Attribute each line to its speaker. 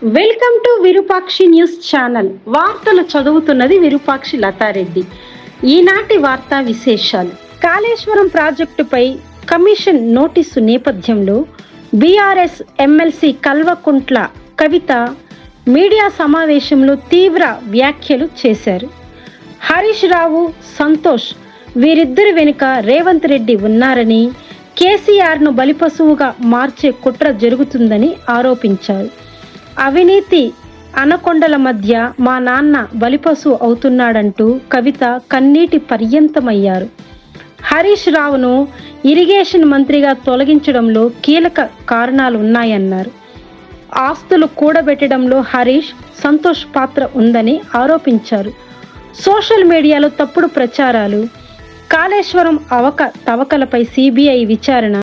Speaker 1: Welcome to Virupakshi news channel. వార్తలు చదువుతున్నది విరూపాక్షి లతారెడ్డి. ఈనాటి వార్తా విశేషాలు. కాళేశ్వరం ప్రాజెక్టుపై కమిషన్ నోటీసు నేపథ్యంలో BRS MLC Kalvakuntla Kavitha media సమావేశంలో తీవ్ర వ్యాఖ్యలు చేశారు. హరీష్ రావు, సంతోష్ వీరిద్దరి వెనుక రేవంత్ రెడ్డి ఉన్నారని, కేసీఆర్ను బలిపశువుగా మార్చే కుట్ర జరుగుతుందని ఆరోపించారు. అవినీతి అనకొండల మధ్య మా నాన్న బలిపశువు అవుతున్నాడంటూ కవిత కన్నీటి పర్యంతమయ్యారు. హరీష్ రావును ఇరిగేషన్ మంత్రిగా తొలగించడంలో కీలక కారణాలు ఉన్నాయన్నారు. ఆస్తులు కూడబెట్టడంలో హరీష్, సంతోష్ పాత్ర ఉందని ఆరోపించారు. సోషల్ మీడియాలో తప్పుడు ప్రచారాలు, కాళేశ్వరం అవకతవకలపై సిబిఐ విచారణ